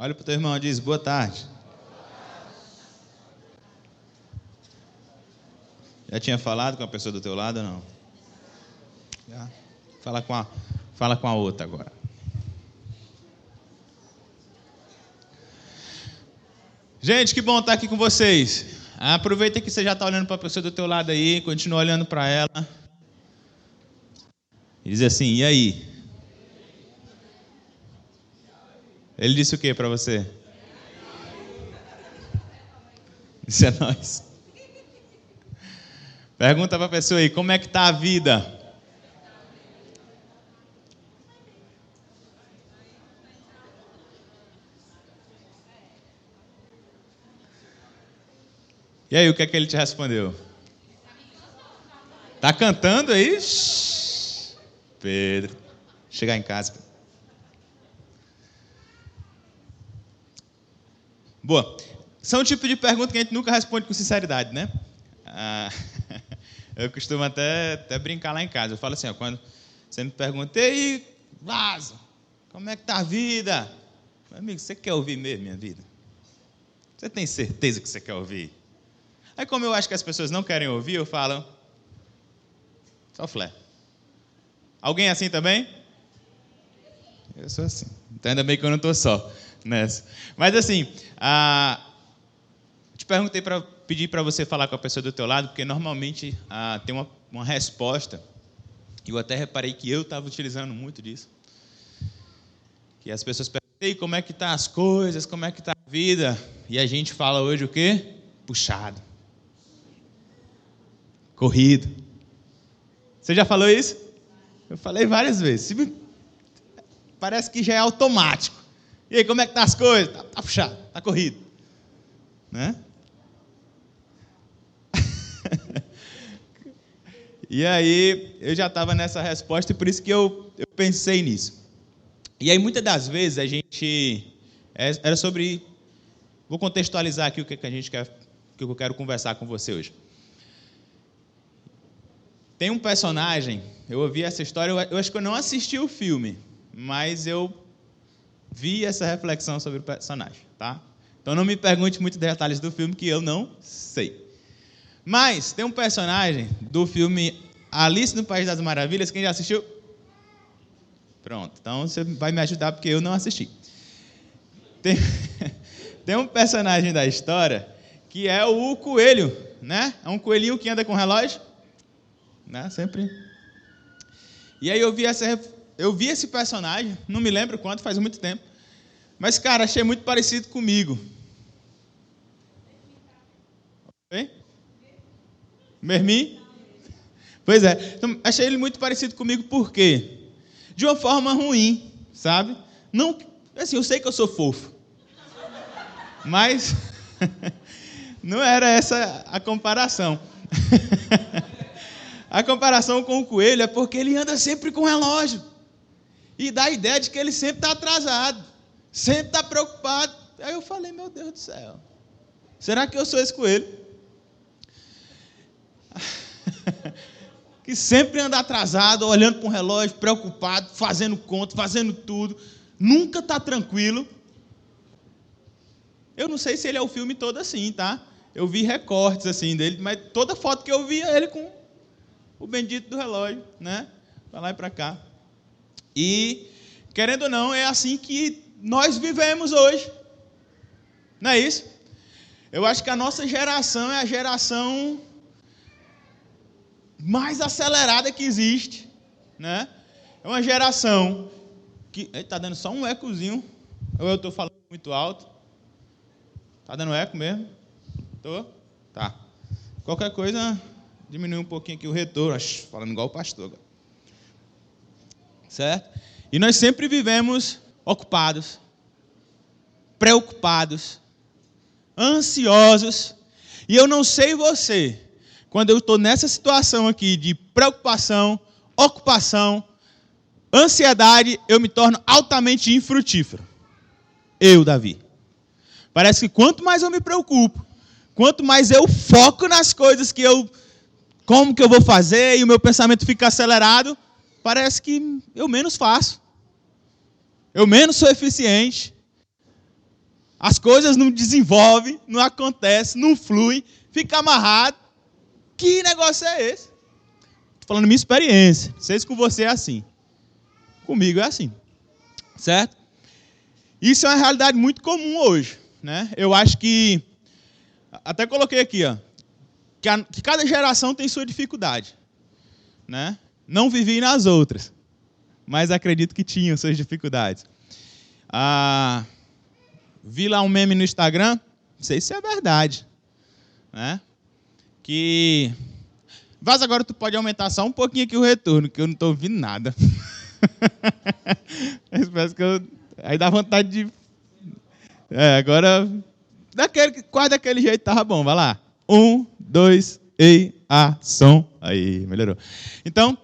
Olha para o teu irmão e diz, boa tarde. Já tinha falado com a pessoa do teu lado ou não? Já. Fala com a outra agora. Gente, que bom estar aqui com vocês. Aproveita que você já está olhando para a pessoa do teu lado aí, continua olhando para ela. E diz assim, e aí? Ele disse o que para você? Isso é nóis. Pergunta para a pessoa aí, como é que está a vida? E aí, o que é que ele te respondeu? Tá cantando aí? Pedro, chegar em casa. Boa. São um tipo de pergunta que a gente nunca responde com sinceridade, né? Eu costumo até brincar lá em casa. Eu falo assim, ó, quando você me pergunta, e aí, Lázaro, como é que tá a vida? Meu amigo, você quer ouvir mesmo minha vida? Você tem certeza que você quer ouvir? Aí como eu acho que as pessoas não querem ouvir, eu falo, só flé. Alguém é assim também? Eu sou assim. Então ainda bem que eu não estou só nessa. Mas assim, te perguntei para pedir para você falar com a pessoa do teu lado, porque normalmente tem uma resposta, e eu até reparei que eu estava utilizando muito disso, que as pessoas perguntam, e como é que tá as coisas, como é que tá a vida? E a gente fala hoje o quê? Puxado. Corrido. Você já falou isso? Eu falei várias vezes. Parece que já é automático. E aí, como é que tá as coisas? Tá puxado, tá corrido. Né? E aí, eu já estava nessa resposta e por isso que eu pensei nisso. E aí, muitas das vezes, a gente... Era sobre... Vou contextualizar aqui o que a gente quer, o que eu quero conversar com você hoje. Tem um personagem, eu ouvi essa história, eu acho que eu não assisti o filme, mas eu vi essa reflexão sobre o personagem, tá? Então não me pergunte muitos detalhes do filme que eu não sei. Mas tem um personagem do filme Alice no País das Maravilhas, quem já assistiu? Pronto, então você vai me ajudar porque eu não assisti. Tem um personagem da história que é o coelho, né? É um coelhinho que anda com relógio. Né? Sempre. E aí eu vi esse personagem, não me lembro quanto, faz muito tempo. Mas, cara, achei muito parecido comigo. Oi? Mermi? Pois é. Então, achei ele muito parecido comigo, por quê? De uma forma ruim, sabe? Não, assim, eu sei que eu sou fofo. Mas não era essa a comparação. A comparação com o coelho é porque ele anda sempre com relógio. E dá a ideia de que ele sempre está atrasado. Sempre está preocupado. Aí eu falei, meu Deus do céu. Será que eu sou esse coelho? Que sempre anda atrasado, olhando para um relógio, preocupado, fazendo conta, fazendo tudo. Nunca está tranquilo. Eu não sei se ele é o filme todo assim, tá? Eu vi recortes assim dele, mas toda foto que eu vi é ele com o bendito do relógio, né? Para lá e para cá. E, querendo ou não, é assim que nós vivemos hoje. Não é isso? Eu acho que a nossa geração é a geração mais acelerada que existe, né? É uma geração que... Está dando só um ecozinho. Ou eu estou falando muito alto? Está dando eco mesmo? Estou? Tá. Qualquer coisa... Diminui um pouquinho aqui o retorno, falando igual o pastor agora. Certo? E nós sempre vivemos ocupados, preocupados, ansiosos. E eu não sei você, quando eu estou nessa situação aqui de preocupação, ocupação, ansiedade, eu me torno altamente infrutífero. Eu, Davi. Parece que quanto mais eu me preocupo, quanto mais eu foco nas coisas que como que eu vou fazer, e o meu pensamento fica acelerado, parece que eu menos faço. Eu menos sou eficiente. as coisas não desenvolvem, não acontecem, não fluem, fica amarrado. Que negócio é esse? Estou falando minha experiência. Não sei se com você é assim. Comigo é assim. Certo? Isso é uma realidade muito comum hoje, né? Eu acho que... Até coloquei aqui, ó. Que cada geração tem sua dificuldade, né? Não vivi nas outras, mas acredito que tinham suas dificuldades. Vi lá um meme no Instagram, não sei se é verdade, né? Que... Vaz, agora tu pode aumentar só um pouquinho aqui o retorno, que eu não estou ouvindo nada. Parece que aí dá vontade de... agora... quase daquele jeito tava bom, vai lá. 1, 2, ação. Aí, melhorou. Então,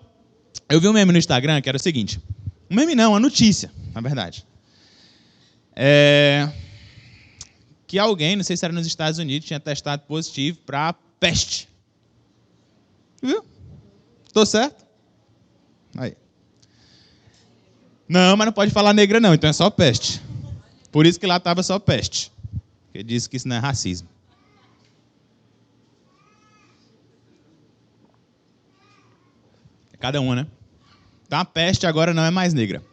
eu vi um meme no Instagram que era o seguinte. Um meme não, uma notícia, na verdade. Que alguém, não sei se era nos Estados Unidos, tinha testado positivo para peste. Viu? Tô certo? Aí. Não, mas não pode falar negra não, então é só peste. Por isso que lá estava só peste. Porque disse que isso não é racismo. É cada uma, né? Então a peste agora não é mais negra.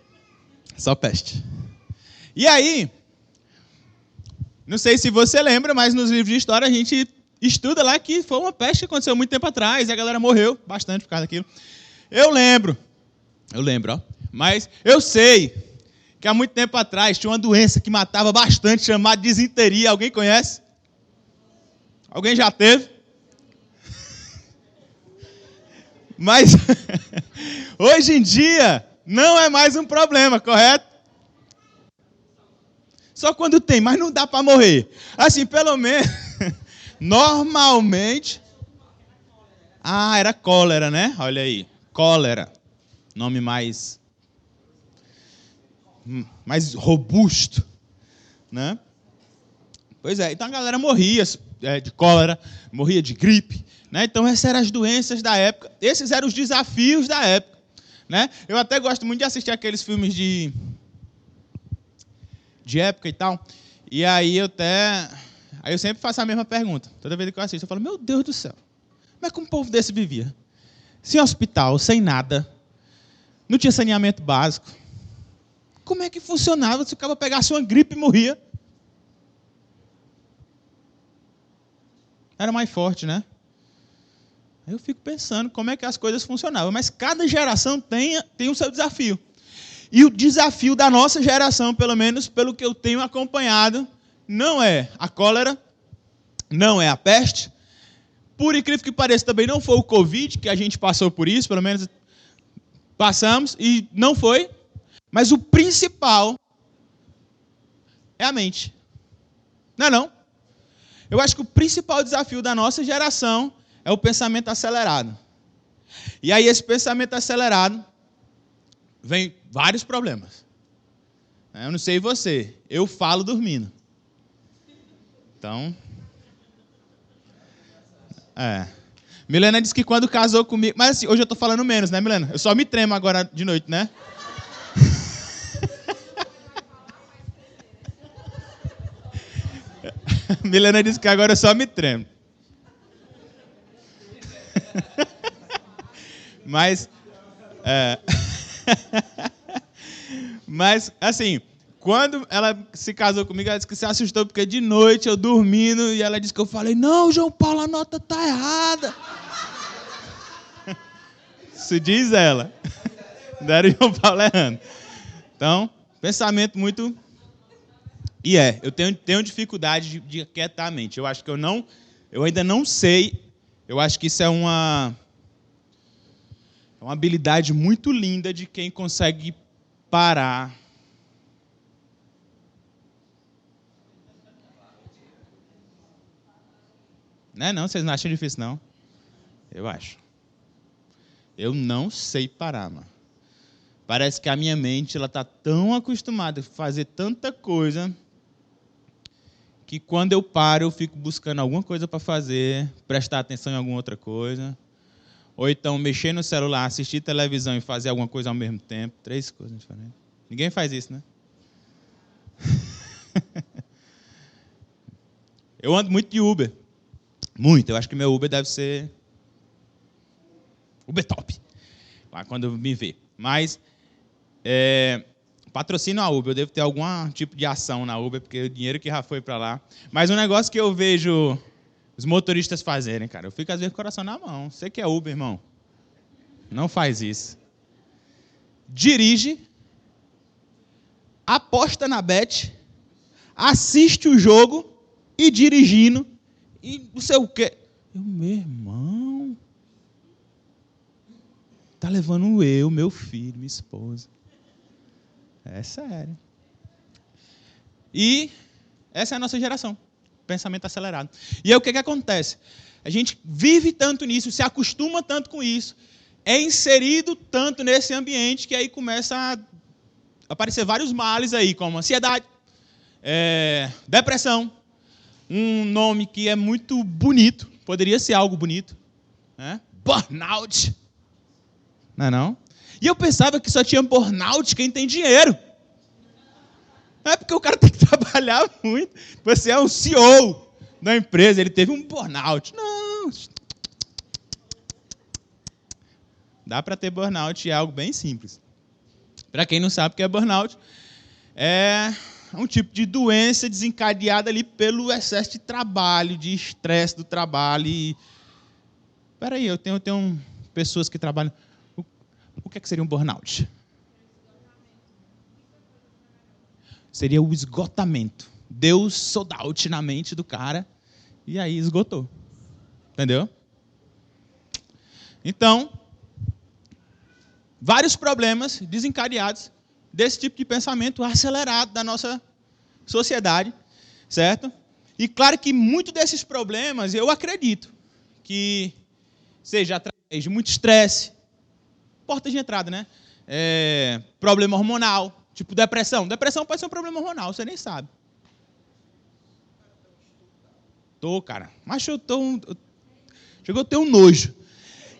Só peste. E aí, não sei se você lembra, mas nos livros de história a gente estuda lá que foi uma peste que aconteceu muito tempo atrás e a galera morreu bastante por causa daquilo. Eu lembro, ó. Mas eu sei que há muito tempo atrás tinha uma doença que matava bastante, chamada disenteria. Alguém conhece? Alguém já teve? Mas hoje em dia não é mais um problema, correto? Só quando tem, mas não dá para morrer. Assim, pelo menos, normalmente... era cólera, né? Olha aí, cólera. Nome mais robusto, né? Pois é, então a galera morria de cólera, morria de gripe, né? Então essas eram as doenças da época, esses eram os desafios da época, né? Eu até gosto muito de assistir aqueles filmes de época e tal, e aí eu sempre faço a mesma pergunta, toda vez que eu assisto, eu falo, meu Deus do céu, como é que um povo desse vivia? Sem hospital, sem nada, não tinha saneamento básico. Como é que funcionava se o cara pegasse uma gripe e morria? Era mais forte, né? Aí eu fico pensando como é que as coisas funcionavam. Mas cada geração tem o seu desafio. E o desafio da nossa geração, pelo menos pelo que eu tenho acompanhado, não é a cólera, não é a peste. Por incrível que pareça, também não foi o Covid, que a gente passou por isso, pelo menos passamos, e não foi. Mas o principal é a mente. Não é não? Eu acho que o principal desafio da nossa geração é o pensamento acelerado. E aí esse pensamento acelerado vem vários problemas. Eu não sei você, eu falo dormindo. Então... Milena disse que quando casou comigo... Mas assim, hoje eu estou falando menos, né, Milena? Eu só me tremo agora de noite, né? Milena disse que agora eu só me tremo. Mas... Mas, assim... Quando ela se casou comigo, ela disse que se assustou porque de noite eu dormindo e ela disse que eu falei, não, João Paulo, a nota está errada. Isso diz ela. Não era o João Paulo errando. Então, pensamento muito... E eu tenho dificuldade de aquietar a mente. Eu acho que eu ainda não sei, eu acho que isso é uma habilidade muito linda de quem consegue parar. Não, vocês não acham difícil, não? Eu acho. Eu não sei parar, mano. Parece que a minha mente ela está tão acostumada a fazer tanta coisa que quando eu paro, eu fico buscando alguma coisa para fazer, prestar atenção em alguma outra coisa, ou então mexer no celular, assistir televisão e fazer alguma coisa ao mesmo tempo. 3 coisas diferentes. Ninguém faz isso, né? Eu ando muito de Uber. Muito. Eu acho que meu Uber deve ser Uber top. Lá quando me vê. Mas, patrocino a Uber. Eu devo ter algum tipo de ação na Uber, porque o dinheiro que já foi para lá. Mas um negócio que eu vejo os motoristas fazerem, cara, eu fico às vezes com o coração na mão. Você que é Uber, irmão, não faz isso. Dirige, aposta na bet, assiste o jogo e dirigindo e não sei o quê. Meu irmão, tá levando eu, meu filho, minha esposa. É sério. E essa é a nossa geração. Pensamento acelerado. E aí o que acontece? A gente vive tanto nisso, se acostuma tanto com isso, é inserido tanto nesse ambiente que aí começa a aparecer vários males aí, como ansiedade, depressão, um nome que é muito bonito, poderia ser algo bonito, né? Burnout. Não é não? E eu pensava que só tinha burnout quem tem dinheiro. É porque o cara tem que trabalhar muito. Você é um CEO da empresa, ele teve um burnout. Não. Dá para ter burnout, é algo bem simples. Para quem não sabe o que é burnout, é um tipo de doença desencadeada ali pelo excesso de trabalho, de estresse do trabalho. Espera aí, eu tenho pessoas que trabalham. O que seria um burnout? Seria o esgotamento. Deu sold out na mente do cara e aí esgotou. Entendeu? Então, vários problemas desencadeados desse tipo de pensamento acelerado da nossa sociedade, certo? E claro que muitos desses problemas, eu acredito, que seja através de muito estresse, porta de entrada, né? Problema hormonal, tipo depressão. Depressão pode ser um problema hormonal, você nem sabe. Tô, cara. Mas eu tô... Chegou a ter um nojo.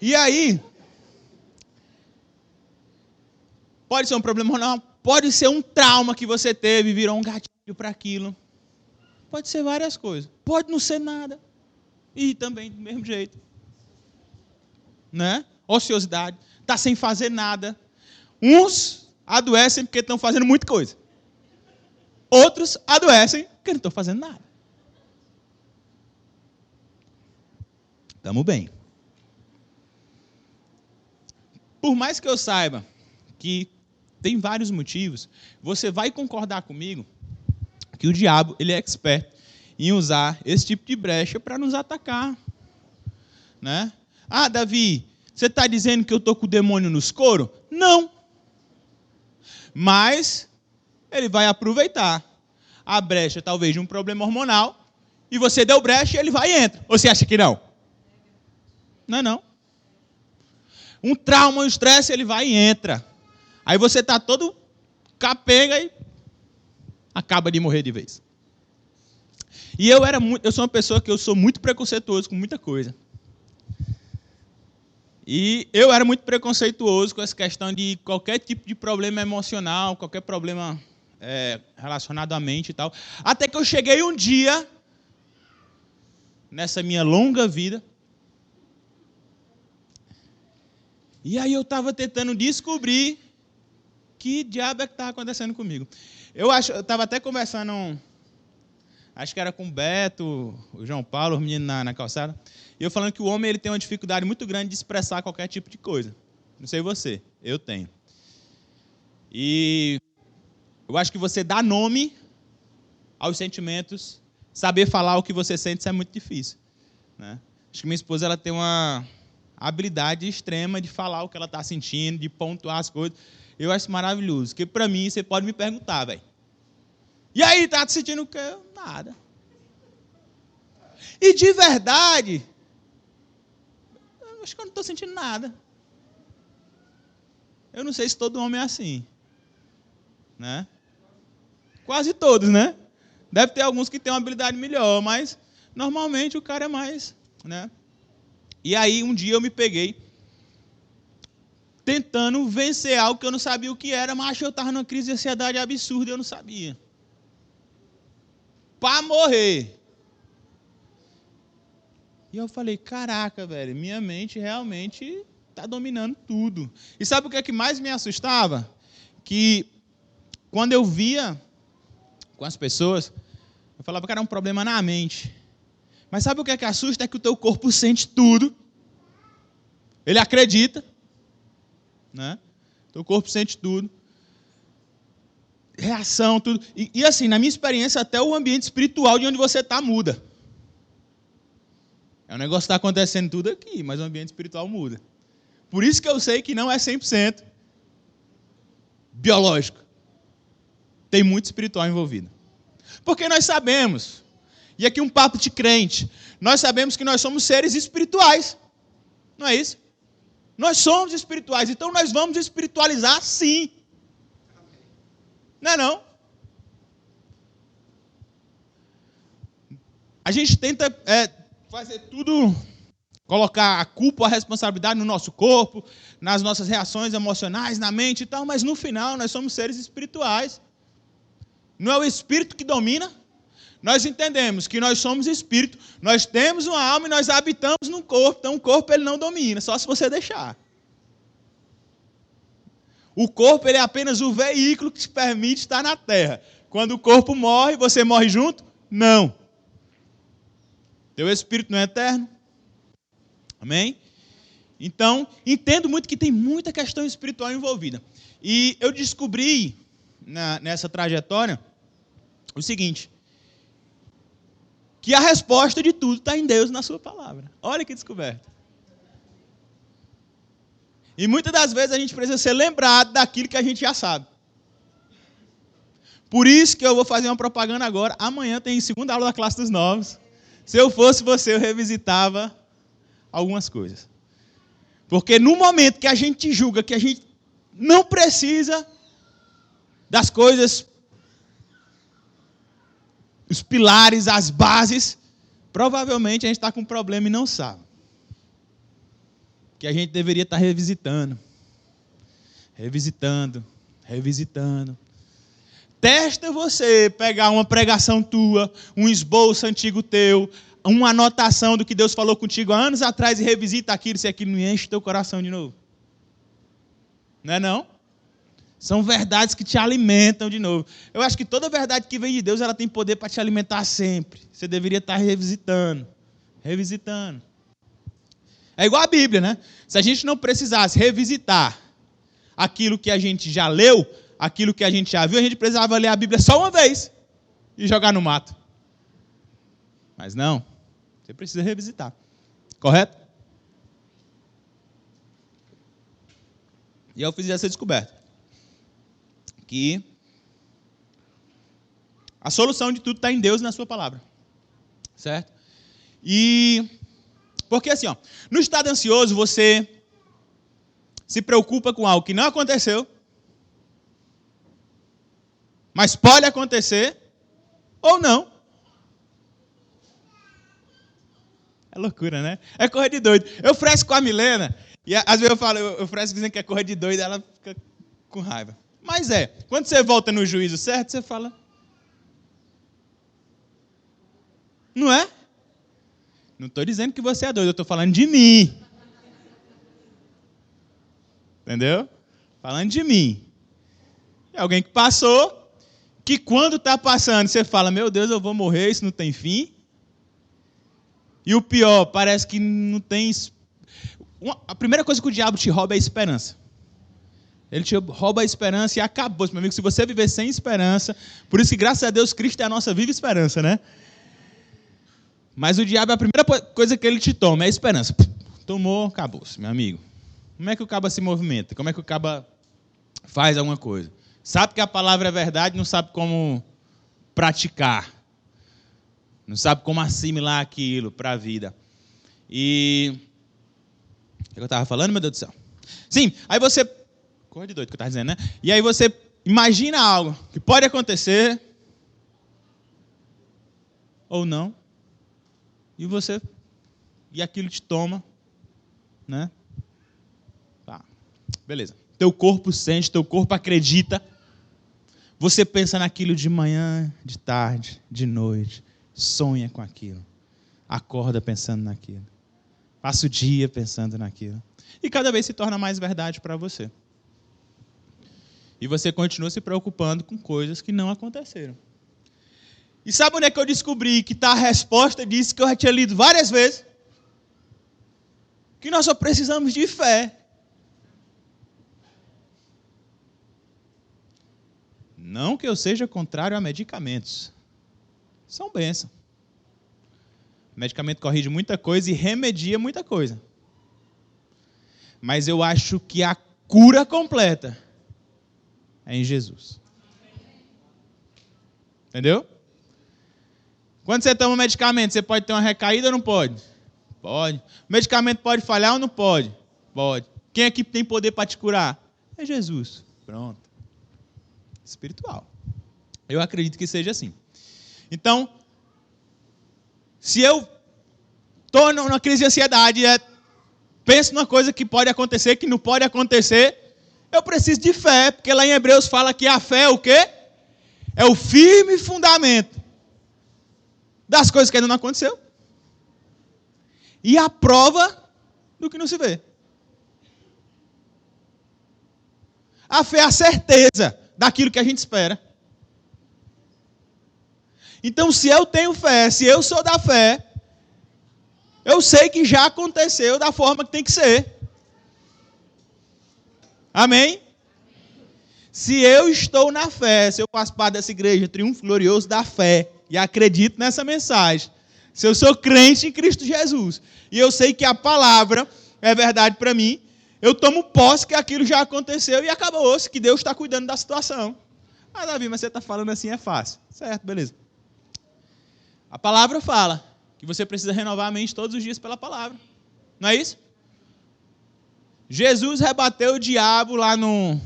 E aí... Pode ser um problema hormonal, pode ser um trauma que você teve, virou um gatilho para aquilo. Pode ser várias coisas. Pode não ser nada. E também do mesmo jeito. Né? Ociosidade. Está sem fazer nada. Uns adoecem porque estão fazendo muita coisa. Outros adoecem porque não estão fazendo nada. Estamos bem. Por mais que eu saiba que tem vários motivos, você vai concordar comigo que o diabo ele é expert em usar esse tipo de brecha para nos atacar. Né? Ah, Davi, você está dizendo que eu estou com o demônio nos coros? Não. Mas ele vai aproveitar a brecha, talvez, de um problema hormonal, e você deu brecha e ele vai e entra. Ou você acha que não? Não é não. Um trauma, um estresse, ele vai e entra. Aí você está todo capenga e acaba de morrer de vez. E eu sou uma pessoa que eu sou muito preconceituoso com muita coisa. E eu era muito preconceituoso com essa questão de qualquer tipo de problema emocional, qualquer problema relacionado à mente e tal. Até que eu cheguei um dia, nessa minha longa vida, e aí eu estava tentando descobrir que diabo é que estava acontecendo comigo. Eu estava até conversando, acho que era com o Beto, o João Paulo, os meninos na calçada, e eu falando que o homem ele tem uma dificuldade muito grande de expressar qualquer tipo de coisa. Não sei você, eu tenho. E eu acho que você dá nome aos sentimentos, saber falar o que você sente, isso é muito difícil. Né? Acho que minha esposa ela tem uma habilidade extrema de falar o que ela está sentindo, de pontuar as coisas. Eu acho maravilhoso, porque para mim, você pode me perguntar, velho. E aí, tá sentindo o quê? Nada. E de verdade, eu acho que eu não estou sentindo nada. Eu não sei se todo homem é assim. Né? Quase todos, né? Deve ter alguns que têm uma habilidade melhor, mas normalmente o cara é mais, né? E aí, um dia eu me peguei tentando vencer algo que eu não sabia o que era, mas eu estava numa crise de ansiedade absurda e eu não sabia. Para morrer. E eu falei, caraca, velho, minha mente realmente está dominando tudo. E sabe o que é que mais me assustava? Que quando eu via com as pessoas, eu falava que era um problema na mente. Mas sabe o que é que assusta? É que o teu corpo sente tudo. Ele acredita. Né? Teu corpo sente tudo. Reação, tudo. E assim, na minha experiência, até o ambiente espiritual de onde você está muda. É um negócio que está acontecendo tudo aqui, mas o ambiente espiritual muda. Por isso que eu sei que não é 100% biológico. Tem muito espiritual envolvido. Porque nós sabemos, e aqui um papo de crente, nós sabemos que nós somos seres espirituais. Não é isso? Nós somos espirituais, então nós vamos espiritualizar sim. Não é não? A gente tenta fazer tudo, colocar a culpa, a responsabilidade no nosso corpo, nas nossas reações emocionais, na mente e tal, mas no final nós somos seres espirituais. Não é o espírito que domina. Nós entendemos que nós somos espírito, nós temos uma alma e nós habitamos num corpo. Então o corpo ele não domina, só se você deixar. O corpo ele é apenas o veículo que te permite estar na terra. Quando o corpo morre, você morre junto? Não. Teu espírito não é eterno? Amém? Então, entendo muito que tem muita questão espiritual envolvida. E eu descobri, nessa trajetória, o seguinte, que a resposta de tudo está em Deus, na sua palavra. Olha que descoberta. E muitas das vezes a gente precisa ser lembrado daquilo que a gente já sabe. Por isso que eu vou fazer uma propaganda agora. Amanhã tem segunda aula da classe dos novos. Se eu fosse você, eu revisitava algumas coisas. Porque no momento que a gente julga que a gente não precisa das coisas, os pilares, as bases, provavelmente a gente está com um problema e não sabe. Que a gente deveria estar revisitando. Testa você pegar uma pregação tua, um esboço antigo teu, uma anotação do que Deus falou contigo há anos atrás e revisita aquilo, se aquilo não enche teu coração de novo. Não é não? São verdades que te alimentam de novo. Eu acho que toda verdade que vem de Deus, ela tem poder para te alimentar sempre. Você deveria estar revisitando. É igual a Bíblia, né? Se a gente não precisasse revisitar aquilo que a gente já leu, aquilo que a gente já viu, a gente precisava ler a Bíblia só uma vez e jogar no mato. Mas não, você precisa revisitar. Correto? E eu fiz essa descoberta. Que a solução de tudo está em Deus e na sua palavra. Certo? E porque assim, ó, no estado ansioso você se preocupa com algo que não aconteceu, mas pode acontecer ou não. É loucura, né? É correr de doido. Eu fresco com a Milena, e às vezes eu fresco dizendo que é correr de doido, ela fica com raiva. Mas quando você volta no juízo certo, você fala, não é? Não estou dizendo que você é doido, eu estou falando de mim. Entendeu? Falando de mim. É alguém que passou, que quando está passando, você fala, meu Deus, eu vou morrer, isso não tem fim. E o pior, parece que não tem... A primeira coisa que o diabo te rouba é a esperança. Ele te rouba a esperança e acabou. Meu amigo, se você viver sem esperança... Por isso que, graças a Deus, Cristo é a nossa viva esperança, né? Mas o diabo, a primeira coisa que ele te toma é a esperança. Tomou, acabou-se, meu amigo. Como é que o caba se movimenta? Como é que o caba faz alguma coisa? Sabe que a palavra é verdade, não sabe como praticar. Não sabe como assimilar aquilo para a vida. E... O que eu estava falando, meu Deus do céu? Sim, aí você... Corre de doido que eu estava dizendo, né? E aí você imagina algo que pode acontecer ou não. E aquilo te toma, né? Tá, beleza. Teu corpo sente, teu corpo acredita. Você pensa naquilo de manhã, de tarde, de noite. Sonha com aquilo. Acorda pensando naquilo. Passa o dia pensando naquilo. E cada vez se torna mais verdade para você. E você continua se preocupando com coisas que não aconteceram. E sabe onde é que eu descobri que está a resposta disso que eu já tinha lido várias vezes? Que nós só precisamos de fé. Não que eu seja contrário a medicamentos. São bênçãos. O medicamento corrige muita coisa e remedia muita coisa. Mas eu acho que a cura completa é em Jesus. Entendeu? Quando você toma um medicamento, você pode ter uma recaída ou não pode? Pode. O medicamento pode falhar ou não pode? Pode. Quem aqui tem poder para te curar? É Jesus. Pronto. Espiritual. Eu acredito que seja assim. Então, se eu estou numa crise de ansiedade, penso numa coisa que pode acontecer, que não pode acontecer, eu preciso de fé, porque lá em Hebreus fala que a fé é o quê? É o firme fundamento das coisas que ainda não aconteceu. E a prova do que não se vê. A fé é a certeza daquilo que a gente espera. Então, se eu tenho fé, se eu sou da fé, eu sei que já aconteceu da forma que tem que ser. Amém? Se eu estou na fé, se eu faço parte dessa igreja, triunfo glorioso da fé, e acredito nessa mensagem, se eu sou crente em Cristo Jesus, e eu sei que a palavra é verdade para mim, eu tomo posse que aquilo já aconteceu e acabou-se, que Deus está cuidando da situação. Ah, Davi, mas você está falando assim, é fácil. Certo, beleza. A palavra fala que você precisa renovar a mente todos os dias pela palavra. Não é isso? Jesus rebateu o diabo lá no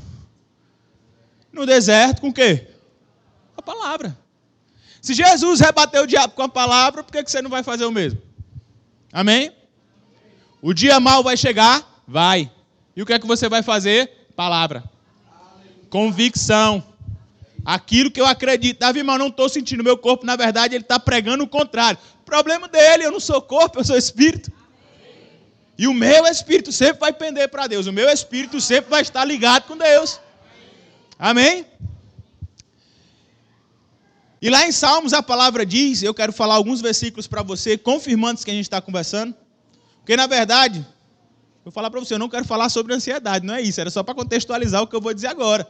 deserto com o quê? Com a palavra. Se Jesus rebateu o diabo com a palavra, por que você não vai fazer o mesmo? Amém? O dia mau vai chegar? Vai. E o que é que você vai fazer? Palavra. Convicção. Aquilo que eu acredito. Davi, mas eu não estou sentindo. Meu corpo, na verdade, ele está pregando o contrário. Problema dele, eu não sou corpo, eu sou espírito. E o meu espírito sempre vai pender para Deus. O meu espírito sempre vai estar ligado com Deus. Amém? E lá em Salmos a palavra diz, eu quero falar alguns versículos para você, confirmando isso que a gente está conversando. Porque na verdade, vou falar para você, eu não quero falar sobre ansiedade, não é isso, era só para contextualizar o que eu vou dizer agora.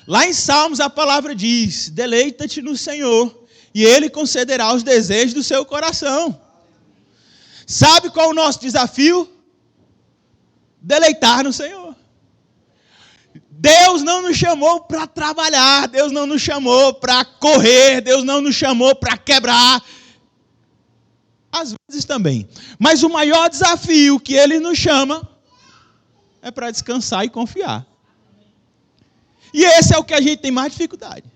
Lá em Salmos a palavra diz, deleita-te no Senhor, e Ele concederá os desejos do seu coração. Sabe qual é o nosso desafio? Deleitar no Senhor. Deus não nos chamou para trabalhar, Deus não nos chamou para correr, Deus não nos chamou para quebrar. Às vezes também. Mas o maior desafio que Ele nos chama é para descansar e confiar. E esse é o que a gente tem mais dificuldade.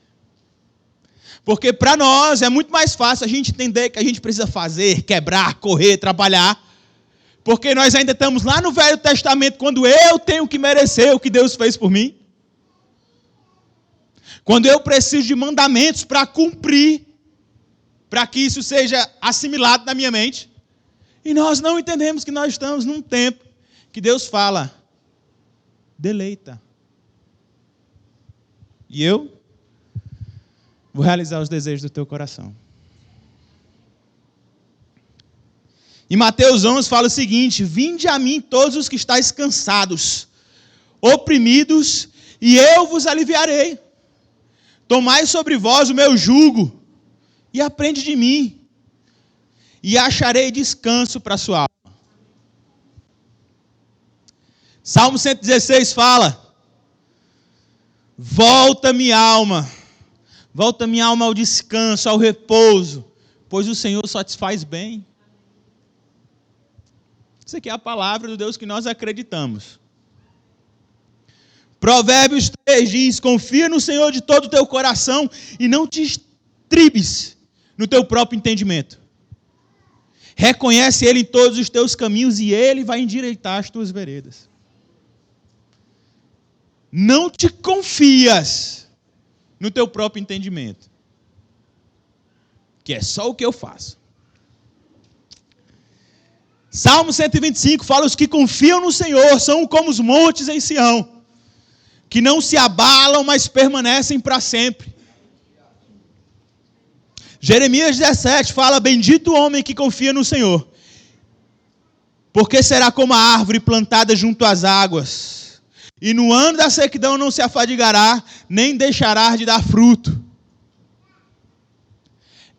Porque para nós é muito mais fácil a gente entender que a gente precisa fazer, quebrar, correr, trabalhar. Porque nós ainda estamos lá no Velho Testamento, quando eu tenho que merecer o que Deus fez por mim. Quando eu preciso de mandamentos para cumprir, para que isso seja assimilado na minha mente. E nós não entendemos que nós estamos num tempo que Deus fala, deleita. E eu vou realizar os desejos do teu coração. Em Mateus 11 fala o seguinte, vinde a mim todos os que estáis cansados, oprimidos, e eu vos aliviarei. Tomai sobre vós o meu jugo, e aprende de mim, e acharei descanso para a sua alma. Salmo 116 fala, volta minha alma ao descanso, ao repouso, pois o Senhor satisfaz bem. Isso aqui é a palavra do Deus que nós acreditamos. Provérbios 3 diz, confia no Senhor de todo o teu coração e não te estribes no teu próprio entendimento. Reconhece Ele em todos os teus caminhos e Ele vai endireitar as tuas veredas. Não te confias no teu próprio entendimento, que é só o que eu faço. Salmo 125 fala: os que confiam no Senhor são como os montes em Sião, que não se abalam, mas permanecem para sempre. Jeremias 17 fala: bendito o homem que confia no Senhor, porque será como a árvore plantada junto às águas, e no ano da sequidão não se afadigará, nem deixará de dar fruto.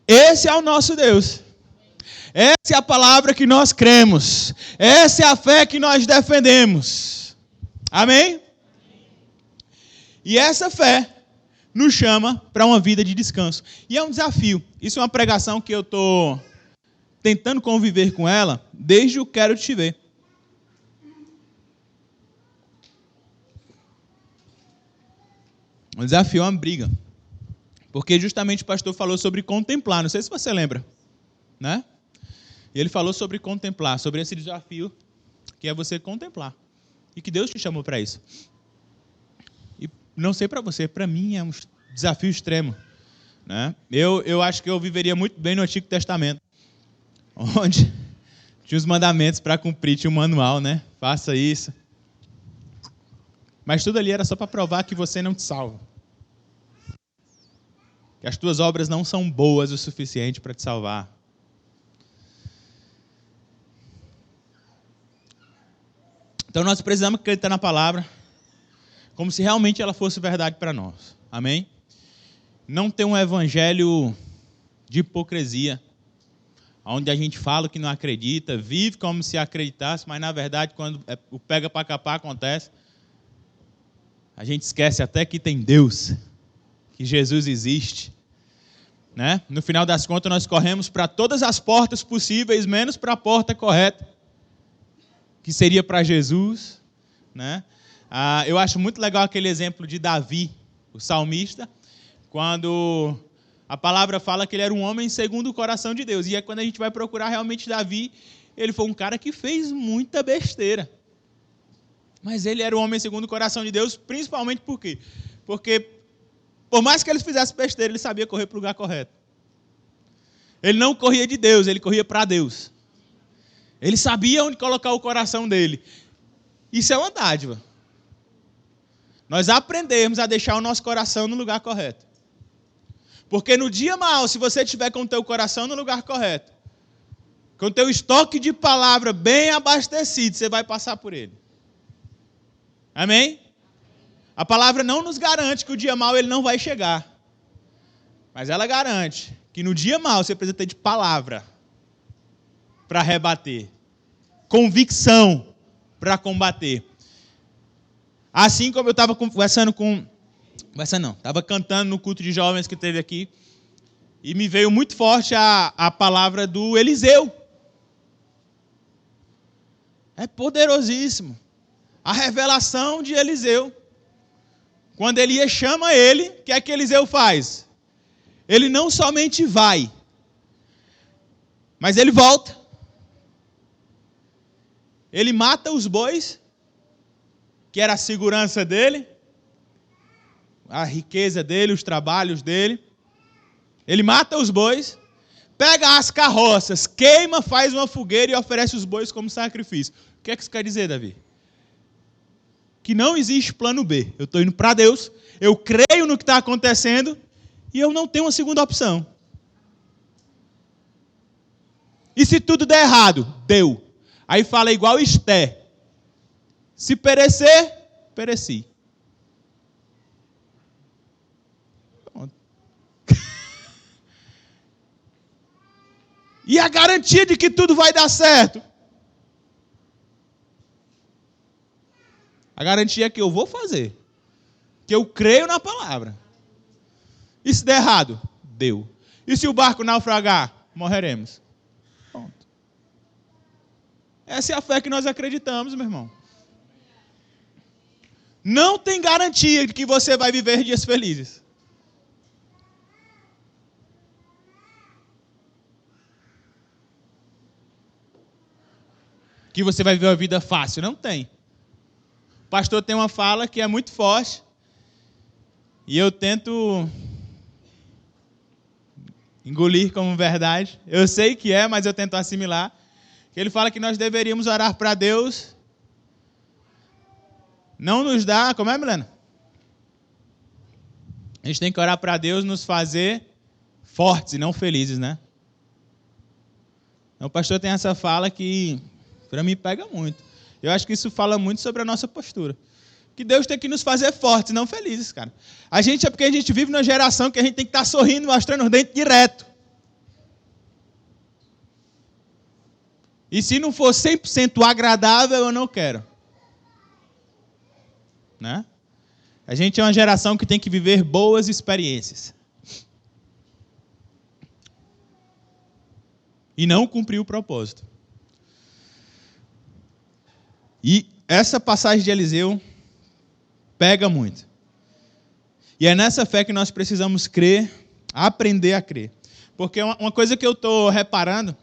Esse é o nosso Deus. Essa é a palavra que nós cremos. Essa é a fé que nós defendemos. Amém? E essa fé nos chama para uma vida de descanso. E é um desafio. Isso é uma pregação que eu estou tentando conviver com ela desde o Quero Te Ver. Um desafio é uma briga. Porque justamente o pastor falou sobre contemplar. Não sei se você lembra, né? E ele falou sobre contemplar, sobre esse desafio que é você contemplar. E que Deus te chamou para isso. E não sei para você, para mim é um desafio extremo, né? Eu acho que eu viveria muito bem no Antigo Testamento, onde tinha os mandamentos para cumprir, tinha um manual, né? Faça isso. Mas tudo ali era só para provar que você não te salva. Que as tuas obras não são boas o suficiente para te salvar. Então nós precisamos acreditar na palavra como se realmente ela fosse verdade para nós. Amém? Não ter um evangelho de hipocrisia, onde a gente fala que não acredita, vive como se acreditasse, mas na verdade quando o pega para capar acontece, a gente esquece até que tem Deus, que Jesus existe, né? No final das contas nós corremos para todas as portas possíveis, menos para a porta correta, que seria para Jesus, né? Eu acho muito legal aquele exemplo de Davi, o salmista, quando a palavra fala que ele era um homem segundo o coração de Deus. E é quando a gente vai procurar realmente Davi, ele foi um cara que fez muita besteira. Mas ele era um homem segundo o coração de Deus, principalmente por quê? Porque, por mais que ele fizesse besteira, ele sabia correr para o lugar correto. Ele não corria de Deus, ele corria para Deus. Ele sabia onde colocar o coração dele. Isso é uma dádiva. Nós aprendemos a deixar o nosso coração no lugar correto. Porque no dia mau, se você tiver com o teu coração no lugar correto, com o teu estoque de palavra bem abastecido, você vai passar por ele. Amém? A palavra não nos garante que o dia mau ele não vai chegar. Mas ela garante que no dia mau você precisa ter de palavra para rebater. Convicção para combater. Assim como eu estava estava cantando no culto de jovens que teve aqui, e me veio muito forte a palavra do Eliseu. É poderosíssimo. A revelação de Eliseu. Quando Elias chama ele, o que é que Eliseu faz? Ele não somente vai, mas ele volta. Ele mata os bois, que era a segurança dele, a riqueza dele, os trabalhos dele. Ele mata os bois, pega as carroças, queima, faz uma fogueira e oferece os bois como sacrifício. O que é que isso quer dizer, Davi? Que não existe plano B. Eu estou indo para Deus, eu creio no que está acontecendo e eu não tenho uma segunda opção. E se tudo der errado? Deu. Aí fala igual Esté. Se perecer, pereci. Pronto. E a garantia de que tudo vai dar certo? A garantia é que eu vou fazer. Que eu creio na palavra. E se der errado? Deu. E se o barco naufragar? Morreremos. Pronto. Essa é a fé que nós acreditamos, meu irmão. Não tem garantia de que você vai viver dias felizes. Que você vai viver uma vida fácil. Não tem. O pastor tem uma fala que é muito forte. E eu tento engolir como verdade. Eu sei que é, mas eu tento assimilar. que ele fala que nós deveríamos orar para Deus não nos dar, como é, Milena? A gente tem que orar para Deus nos fazer fortes e não felizes, né? O pastor tem essa fala que, para mim, pega muito. Eu acho que isso fala muito sobre a nossa postura. Que Deus tem que nos fazer fortes, não felizes, cara. A gente é porque a gente vive numa geração que a gente tem que estar sorrindo, mostrando os dentes direto. E se não for 100% agradável, eu não quero. Né? A gente é uma geração que tem que viver boas experiências. E não cumprir o propósito. E essa passagem de Eliseu pega muito. E é nessa fé que nós precisamos crer, aprender a crer. Porque uma coisa que eu estou reparando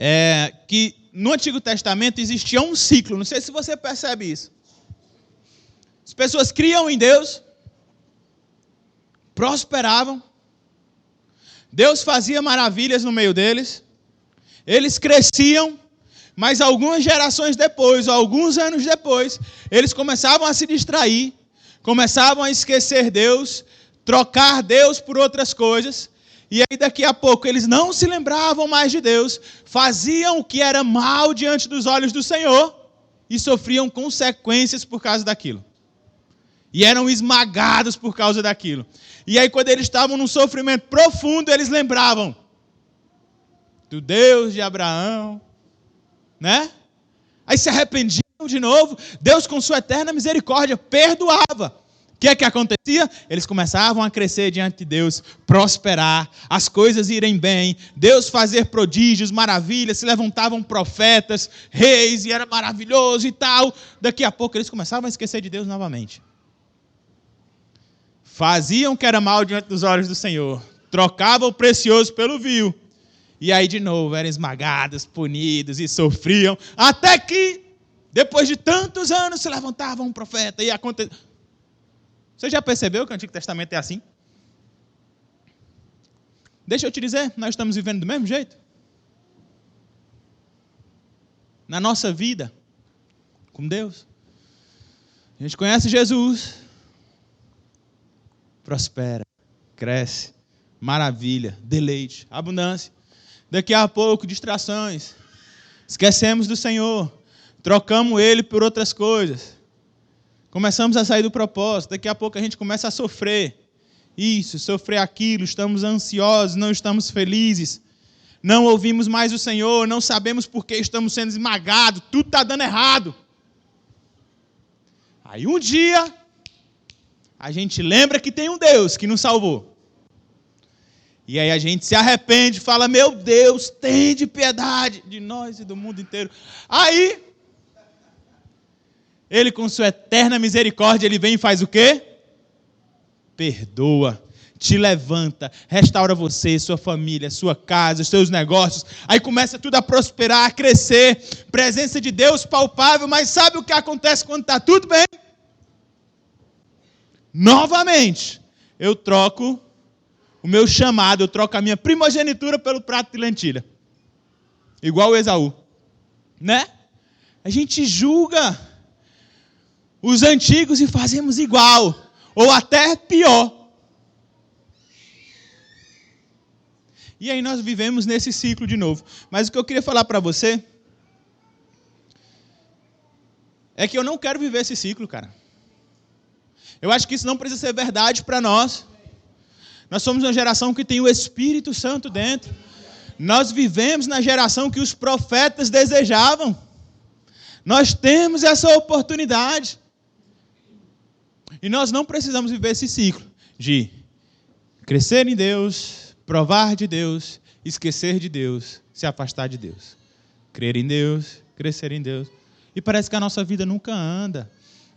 é que no Antigo Testamento existia um ciclo, não sei se você percebe isso. As pessoas criam em Deus, prosperavam, Deus fazia maravilhas no meio deles, eles cresciam, mas algumas gerações depois, ou alguns anos depois, eles começavam a se distrair, começavam a esquecer Deus, trocar Deus por outras coisas, e aí daqui a pouco eles não se lembravam mais de Deus, faziam o que era mal diante dos olhos do Senhor, e sofriam consequências por causa daquilo. E eram esmagados por causa daquilo. E aí quando eles estavam num sofrimento profundo, eles lembravam do Deus de Abraão, né? Aí se arrependiam de novo, Deus com sua eterna misericórdia perdoava. O que é que acontecia? Eles começavam a crescer diante de Deus, prosperar, as coisas irem bem, Deus fazer prodígios, maravilhas, se levantavam profetas, reis, e era maravilhoso e tal. Daqui a pouco eles começavam a esquecer de Deus novamente. Faziam o que era mal diante dos olhos do Senhor, trocavam o precioso pelo vil, e aí de novo eram esmagados, punidos e sofriam, até que, depois de tantos anos, se levantava um profeta e acontecia. Você já percebeu que o Antigo Testamento é assim? Deixa eu te dizer, nós estamos vivendo do mesmo jeito. Na nossa vida, com Deus. A gente conhece Jesus, prospera, cresce, maravilha, deleite, abundância. Daqui a pouco, distrações. Esquecemos do Senhor, trocamos Ele por outras coisas. Começamos a sair do propósito, daqui a pouco a gente começa a sofrer. Isso, sofrer aquilo, estamos ansiosos, não estamos felizes. Não ouvimos mais o Senhor, não sabemos por que estamos sendo esmagados, tudo está dando errado. Aí um dia, a gente lembra que tem um Deus que nos salvou. E aí a gente se arrepende e fala, meu Deus, tende piedade de nós e do mundo inteiro. Aí, Ele com sua eterna misericórdia, Ele vem e faz o quê? Perdoa, te levanta, restaura você, sua família, sua casa, os seus negócios. Aí começa tudo a prosperar, a crescer, presença de Deus palpável, mas sabe o que acontece quando está tudo bem? Novamente, eu troco o meu chamado, eu troco a minha primogenitura pelo prato de lentilha. Igual o Esaú. Né? A gente julga os antigos e fazemos igual. Ou até pior. E aí nós vivemos nesse ciclo de novo. Mas o que eu queria falar para você é que eu não quero viver esse ciclo, cara. Eu acho que isso não precisa ser verdade para nós. Nós somos uma geração que tem o Espírito Santo dentro. Nós vivemos na geração que os profetas desejavam. Nós temos essa oportunidade. E nós não precisamos viver esse ciclo de crescer em Deus, provar de Deus, esquecer de Deus, se afastar de Deus. Crer em Deus, crescer em Deus. E parece que a nossa vida nunca anda.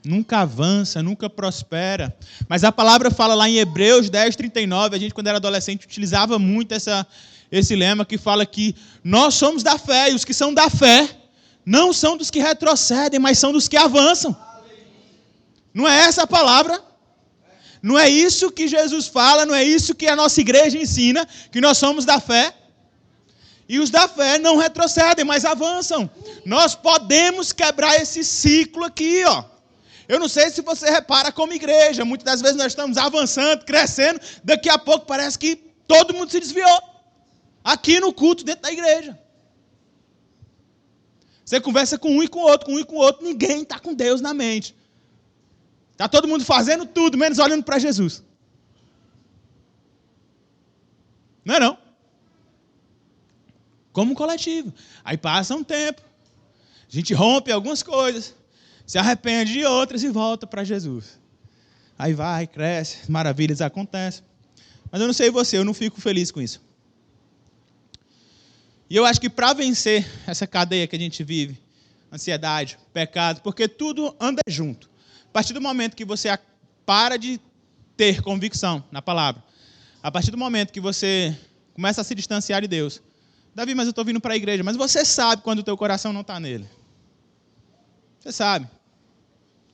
Nunca avança, nunca prospera. Mas a palavra fala lá em Hebreus 10:39, a gente quando era adolescente utilizava muito esse lema que fala que nós somos da fé, e os que são da fé não são dos que retrocedem, mas são dos que avançam. Não é essa a palavra? Não é isso que Jesus fala, não é isso que a nossa igreja ensina, que nós somos da fé? E os da fé não retrocedem, mas avançam. Nós podemos quebrar esse ciclo aqui, ó. Eu não sei se você repara como igreja, muitas das vezes nós estamos avançando, crescendo, daqui a pouco parece que todo mundo se desviou. Aqui no culto, dentro da igreja. Você conversa com um e com o outro, ninguém está com Deus na mente. Está todo mundo fazendo tudo, menos olhando para Jesus. Não é não? Como um coletivo. Aí passa um tempo, a gente rompe algumas coisas, se arrepende de outras e volta para Jesus. Aí vai, cresce, maravilhas acontecem. Mas eu não sei você, eu não fico feliz com isso. E eu acho que para vencer essa cadeia que a gente vive, ansiedade, pecado, porque tudo anda junto. A partir do momento que você para de ter convicção na palavra, a partir do momento que você começa a se distanciar de Deus, Davi, mas eu estou vindo para a igreja, mas você sabe quando o teu coração não está nele. Você sabe.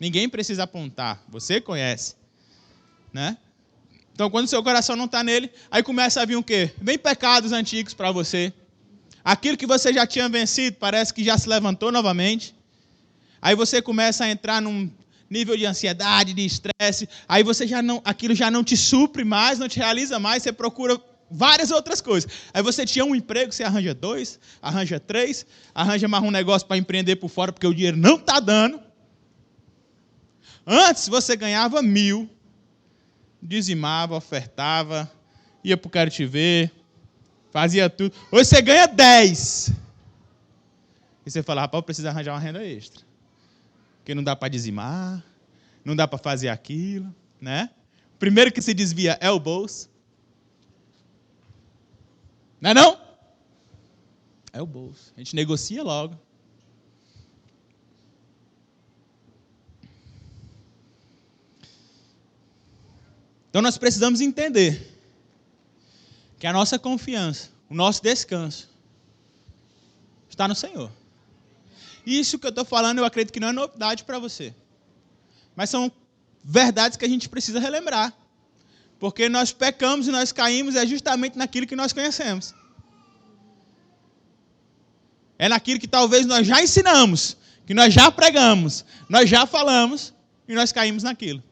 Ninguém precisa apontar, você conhece. Né? Então, quando o seu coração não está nele, aí começa a vir o quê? Vem pecados antigos para você. Aquilo que você já tinha vencido parece que já se levantou novamente. Aí você começa a entrar num nível de ansiedade, de estresse. Aí você aquilo já não te supre mais, não te realiza mais. Você procura várias outras coisas. Aí você tinha um emprego, você arranja 2, arranja 3, arranja mais um negócio para empreender por fora porque o dinheiro não está dando. Antes você ganhava 1.000, dizimava, ofertava, ia para o Quero Te Ver, fazia tudo. Hoje você ganha 10. E você fala, rapaz, eu preciso arranjar uma renda extra. Porque não dá para dizimar, não dá para fazer aquilo, né? O primeiro que se desvia é o bolso. Não é não? É o bolso. A gente negocia logo. Então nós precisamos entender que a nossa confiança, o nosso descanso, está no Senhor. Isso que eu estou falando, eu acredito que não é novidade para você. Mas são verdades que a gente precisa relembrar. Porque nós pecamos e nós caímos justamente naquilo que nós conhecemos. É naquilo que talvez nós já ensinamos, que nós já pregamos, nós já falamos e nós caímos naquilo.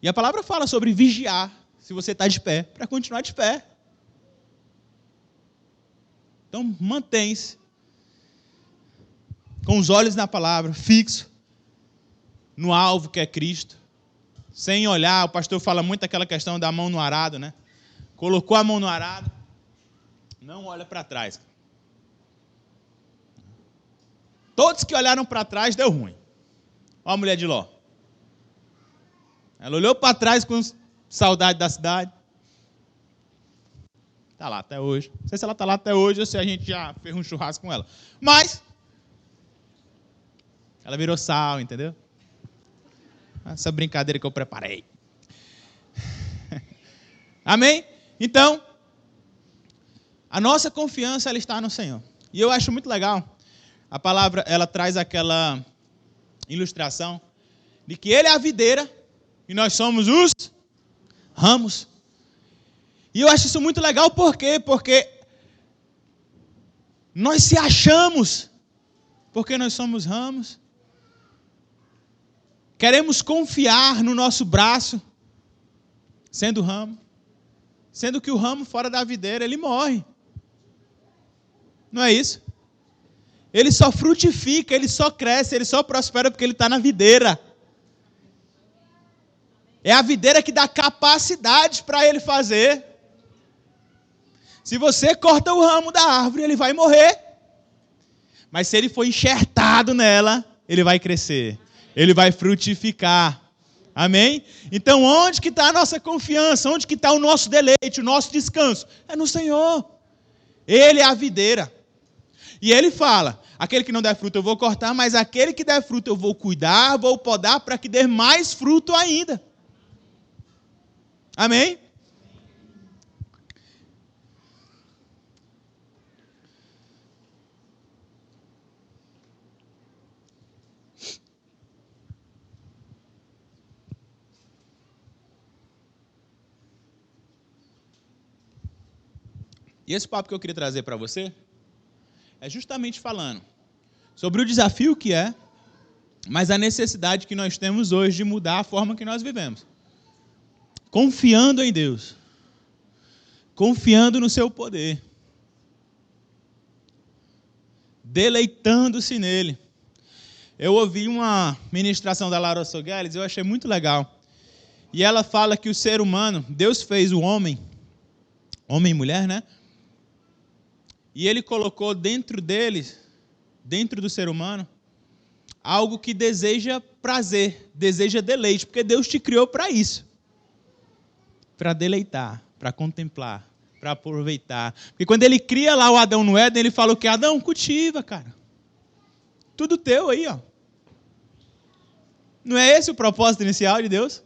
E a palavra fala sobre vigiar, se você está de pé, para continuar de pé. Então, mantém-se com os olhos na palavra, fixo no alvo que é Cristo, sem olhar. O pastor fala muito aquela questão da mão no arado, né? Colocou a mão no arado, não olha para trás. Todos que olharam para trás, deu ruim. Olha a mulher de Ló. Ela olhou para trás com saudade da cidade. Está lá até hoje. Não sei se ela está lá até hoje ou se a gente já fez um churrasco com ela. Mas ela virou sal, entendeu? Essa brincadeira que eu preparei. Amém? Então, a nossa confiança ela está no Senhor. E eu acho muito legal. A palavra ela traz aquela ilustração de que Ele é a videira e nós somos os ramos. E eu acho isso muito legal, por quê? Porque nós se achamos, porque nós somos ramos. Queremos confiar no nosso braço, sendo ramo. Sendo que o ramo fora da videira, ele morre. Não é isso? Ele só frutifica, ele só cresce, ele só prospera porque ele está na videira. É a videira que dá capacidade para ele fazer. Se você corta o ramo da árvore, ele vai morrer. Mas se ele for enxertado nela, ele vai crescer. Ele vai frutificar. Amém? Então, onde que está a nossa confiança? Onde que está o nosso deleite, o nosso descanso? É no Senhor. Ele é a videira. E ele fala, aquele que não der fruto eu vou cortar, mas aquele que der fruto eu vou cuidar, vou podar para que dê mais fruto ainda. Amém? E esse papo que eu queria trazer para você é justamente falando sobre o desafio que é, mas a necessidade que nós temos hoje de mudar a forma que nós vivemos. Confiando em Deus. Confiando no seu poder. Deleitando-se nele. Eu ouvi uma ministração da Laura Sogueles e eu achei muito legal. E ela fala que o ser humano, Deus fez o homem e mulher, né? E ele colocou dentro deles, dentro do ser humano, algo que deseja prazer, deseja deleite, porque Deus te criou para isso. Para deleitar, para contemplar, para aproveitar. Porque quando ele cria lá o Adão no Éden, ele fala o quê? Adão, cultiva, cara. Tudo teu aí, ó. Não é esse o propósito inicial de Deus?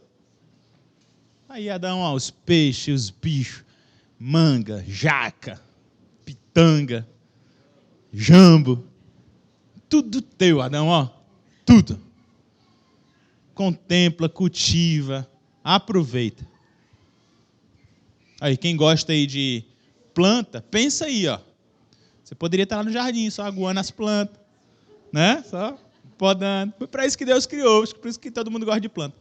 Aí Adão, ó, os peixes, os bichos, manga, jaca, pitanga, jambo. Tudo teu, Adão, ó. Tudo. Contempla, cultiva, aproveita. Aí, quem gosta aí de planta, pensa aí, ó. Você poderia estar lá no jardim, só aguando as plantas, né? Só podando. Foi para isso que Deus criou, por isso que todo mundo gosta de planta.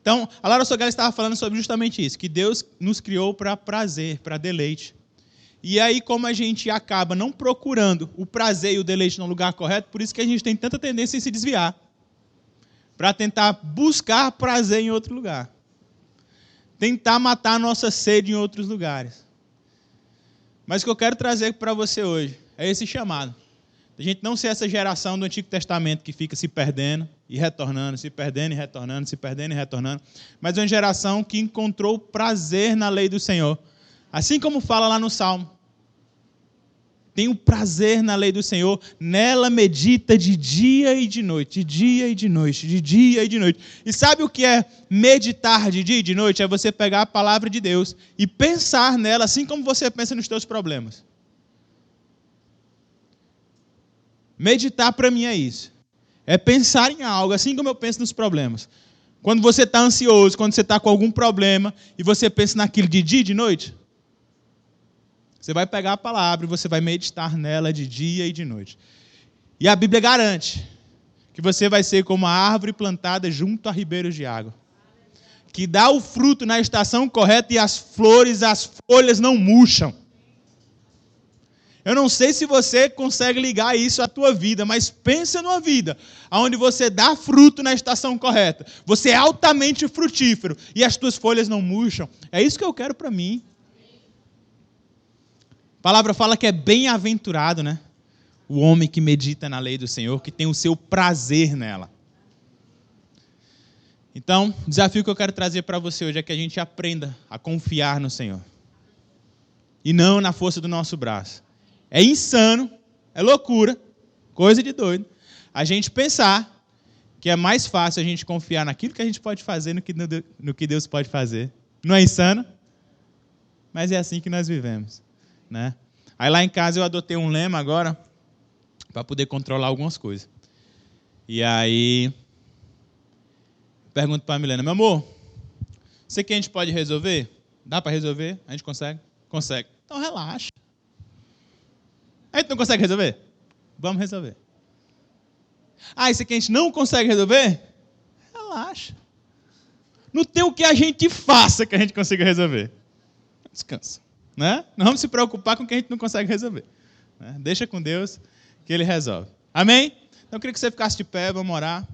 Então, a Laura Sogueles estava falando sobre justamente isso, que Deus nos criou para prazer, para deleite. E aí, como a gente acaba não procurando o prazer e o deleite no lugar correto, por isso que a gente tem tanta tendência em se desviar, para tentar buscar prazer em outro lugar. Tentar matar a nossa sede em outros lugares. Mas o que eu quero trazer para você hoje é esse chamado. A gente não ser essa geração do Antigo Testamento que fica se perdendo e retornando, se perdendo e retornando, se perdendo e retornando. Mas uma geração que encontrou prazer na lei do Senhor. Assim como fala lá no Salmo. Tenho prazer na lei do Senhor, nela medita de dia e de noite, de dia e de noite, de dia e de noite. E sabe o que é meditar de dia e de noite? É você pegar a palavra de Deus e pensar nela, assim como você pensa nos teus problemas. Meditar para mim é isso. É pensar em algo, assim como eu penso nos problemas. Quando você está ansioso, quando você está com algum problema, e você pensa naquilo de dia e de noite, você vai pegar a palavra e você vai meditar nela de dia e de noite. E a Bíblia garante que você vai ser como a árvore plantada junto a ribeiros de água, que dá o fruto na estação correta e as flores, as folhas não murcham. Eu não sei se você consegue ligar isso à tua vida, mas pensa numa vida onde você dá fruto na estação correta. Você é altamente frutífero e as tuas folhas não murcham. É isso que eu quero para mim. A palavra fala que é bem-aventurado, né? O homem que medita na lei do Senhor, que tem o seu prazer nela. Então, o desafio que eu quero trazer para você hoje é que a gente aprenda a confiar no Senhor. E não na força do nosso braço. É insano, é loucura, coisa de doido, a gente pensar que é mais fácil a gente confiar naquilo que a gente pode fazer no que Deus pode fazer. Não é insano? Mas é assim que nós vivemos. Né? Aí lá em casa eu adotei um lema agora para poder controlar algumas coisas. E aí pergunto para a Milena, meu amor, isso aqui a gente pode resolver? Dá para resolver? A gente consegue? Consegue. Então relaxa. A gente não consegue resolver? Vamos resolver. Ah, isso aqui a gente não consegue resolver? Relaxa. Não tem o que a gente faça que a gente consiga resolver. Descansa. Né? Não vamos se preocupar com o que a gente não consegue resolver. Né? Deixa com Deus que Ele resolve. Amém? Então eu queria que você ficasse de pé, vamos orar.